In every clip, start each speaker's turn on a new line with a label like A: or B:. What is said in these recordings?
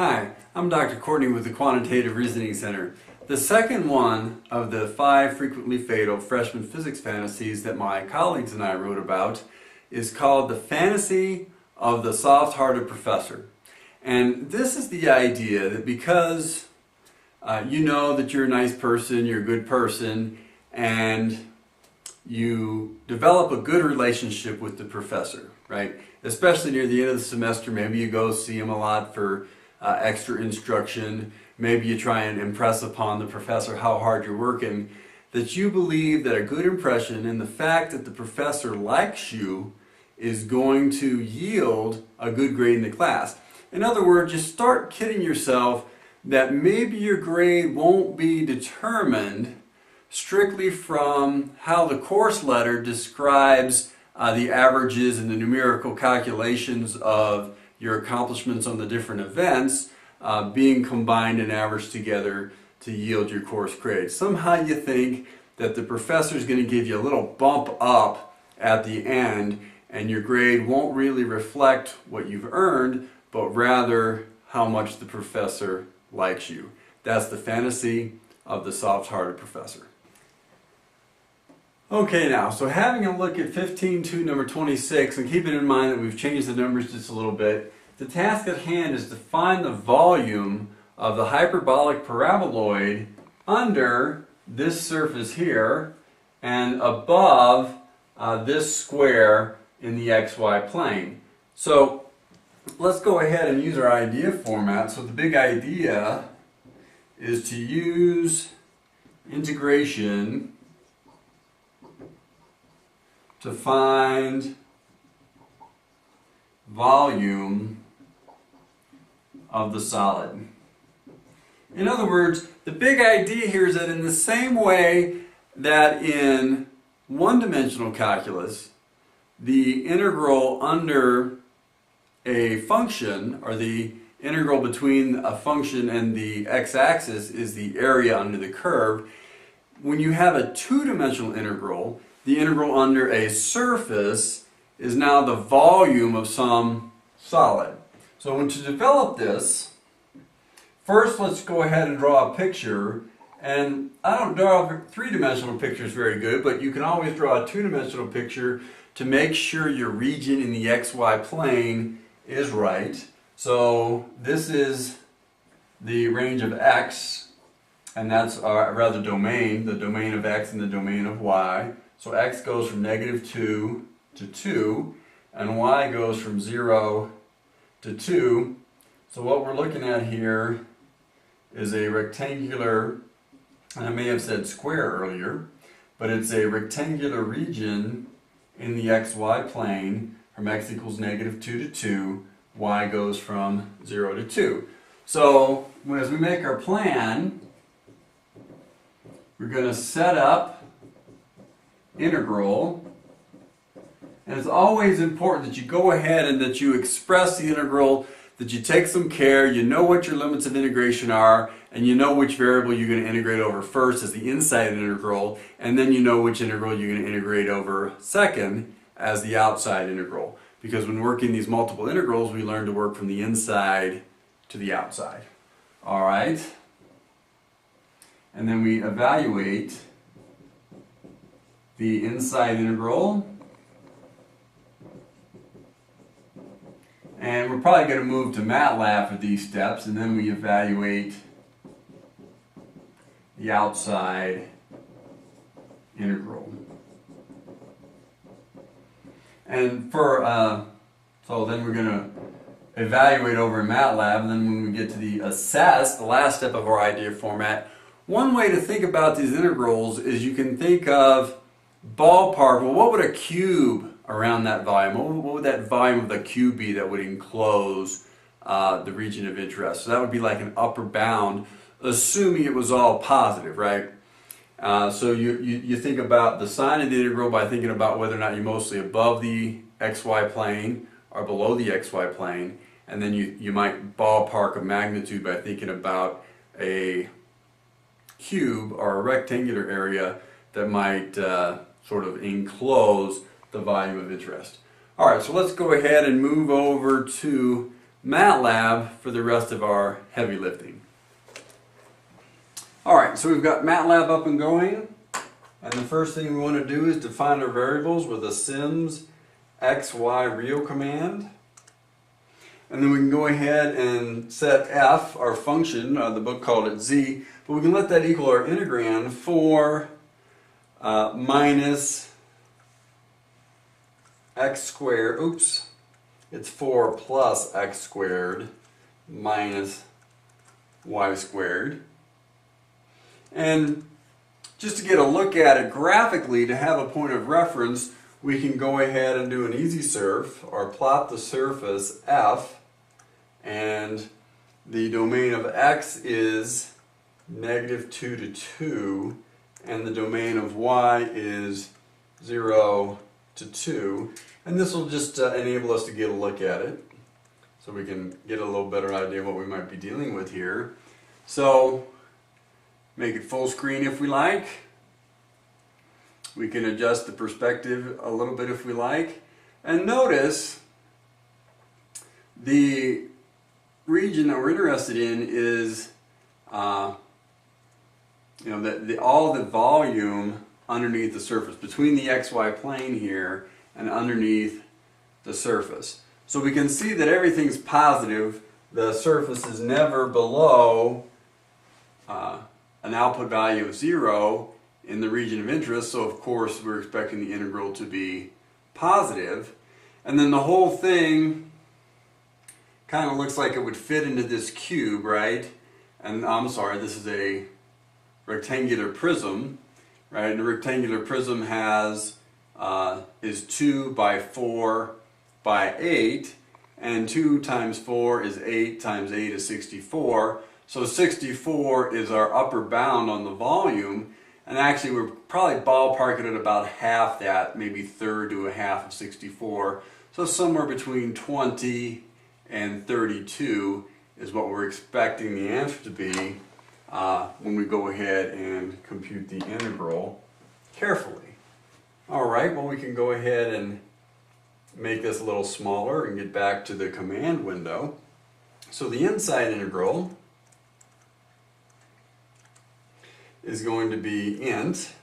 A: Hi, I'm Dr. Courtney with the Quantitative Reasoning Center. The second one of the 5 frequently fatal freshman physics fantasies that my colleagues and I wrote about is called the fantasy of the soft-hearted professor. And this is the idea that because you know that you're a nice person, you're a good person, and you develop a good relationship with the professor, right? Especially near the end of the semester, maybe you go see him a lot for extra instruction. Maybe you try and impress upon the professor how hard you're working, that you believe that a good impression and the fact that the professor likes you is going to yield a good grade in the class. In other words, you start kidding yourself that maybe your grade won't be determined strictly from how the course letter describes the averages and the numerical calculations of your accomplishments on the different events being combined and averaged together to yield your course grade. Somehow you think that the professor is going to give you a little bump up at the end and your grade won't really reflect what you've earned, but rather how much the professor likes you. That's the fantasy of the soft-hearted professor. Okay, now, so having a look at 15.2 number 26, and keeping in mind that we've changed the numbers just a little bit, the task at hand is to find the volume of the hyperbolic paraboloid under this surface here and above this square in the xy plane. So let's go ahead and use our idea format. So the big idea is to use integration to find volume of the solid. In other words, the big idea here is that in the same way that in one-dimensional calculus, the integral under a function, or the integral between a function and the x-axis, is the area under the curve. When you have a two-dimensional integral, the integral under a surface is now the volume of some solid. So to develop this, first let's go ahead and draw a picture. And I don't draw three-dimensional pictures very good, but you can always draw a two-dimensional picture to make sure your region in the xy plane is right. So this is the range of x, and that's rather domain, the domain of x and the domain of y. So x goes from -2 to 2, and y goes from 0 to 2. So what we're looking at here is a rectangular, and I may have said square earlier, but it's a rectangular region in the xy plane from x equals -2 to 2, y goes from 0 to 2. So as we make our plan, we're going to set up integral, and it's always important that you go ahead and that you express the integral, that you take some care, you know what your limits of integration are, and you know which variable you're going to integrate over first as the inside integral, and then you know which integral you're going to integrate over second as the outside integral. Because when working these multiple integrals, we learn to work from the inside to the outside. Alright? And then we evaluate the inside integral. And we're probably going to move to Matlab for these steps, and then we evaluate the outside integral. And so then we're going to evaluate over in Matlab, and then when we get to the assess, the last step of our idea format, one way to think about these integrals is you can think of ballpark, well, what would a cube around that volume, what would that volume of the cube be that would enclose the region of interest? So that would be like an upper bound, assuming it was all positive, right? So you think about the sign of the integral by thinking about whether or not you're mostly above the xy plane or below the xy plane, and then you might ballpark a magnitude by thinking about a cube or a rectangular area that might sort of enclose the volume of interest. Alright, so let's go ahead and move over to Matlab for the rest of our heavy lifting. Alright, so we've got Matlab up and going, and the first thing we want to do is define our variables with a sims xy real command. And then we can go ahead and set f, our function, the book called it z, but we can let that equal our integrand for minus x squared, oops, it's 4 plus x squared minus y squared. And just to get a look at it graphically, to have a point of reference, we can go ahead and do an easy surf, or plot the surface f, and the domain of x is -2 to 2, and the domain of y is 0 to 2. And this will just enable us to get a look at it, so we can get a little better idea of what we might be dealing with here. So, make it full screen if we like. We can adjust the perspective a little bit if we like. And notice the region that we're interested in is all the volume underneath the surface, between the xy plane here and underneath the surface. So we can see that everything's positive. The surface is never below an output value of 0 in the region of interest, so of course we're expecting the integral to be positive. And then the whole thing kind of looks like it would fit into this cube, right? And I'm sorry, this is a rectangular prism, right? And a rectangular prism has is 2 by 4 by 8, and 2 times 4 is 8 times 8 is 64. So 64 is our upper bound on the volume, and actually we're probably ballparking at about half that, maybe third to a half of 64. So somewhere between 20 and 32 is what we're expecting the answer to be when we go ahead and compute the integral carefully. Alright, well we can go ahead and make this a little smaller and get back to the command window. So the inside integral is going to be int,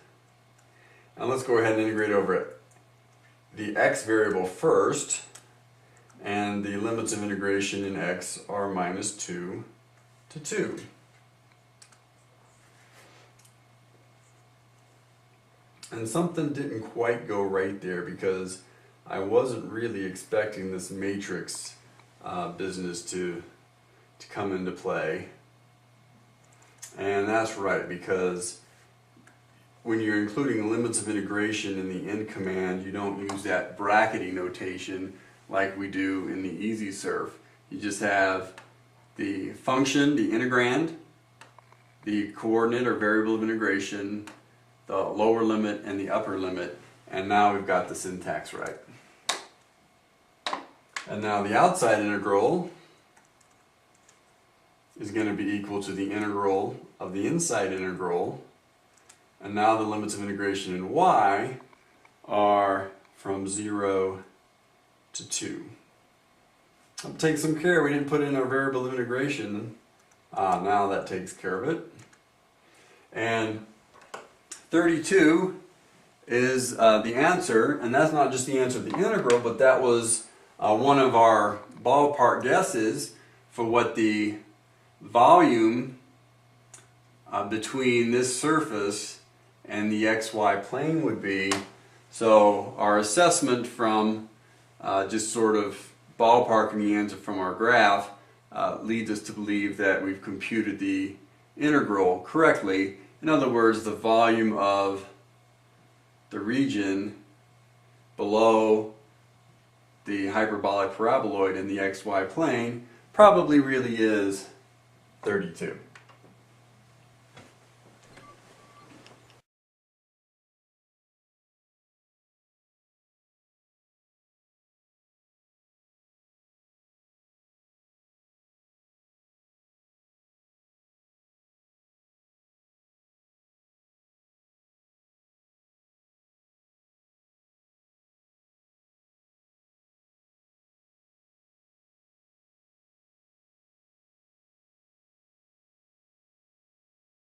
A: and let's go ahead and integrate over it. The x variable first, and the limits of integration in x are -2 to 2. And something didn't quite go right there, because I wasn't really expecting this matrix business to come into play. And that's right, because when you're including limits of integration in the int command, you don't use that bracketing notation like we do in the easy surf. You just have the function, the integrand, the coordinate or variable of integration, the lower limit and the upper limit, and now we've got the syntax right. And now the outside integral is going to be equal to the integral of the inside integral, and now the limits of integration in y are from 0 to 2. I'll take some care, we didn't put in our variable of integration. Now that takes care of it. And 32 is the answer, and that's not just the answer of the integral, but that was one of our ballpark guesses for what the volume between this surface and the xy plane would be. So our assessment from just sort of ballparking the answer from our graph leads us to believe that we've computed the integral correctly. In other words, the volume of the region below the hyperbolic paraboloid in the xy plane probably really is 32.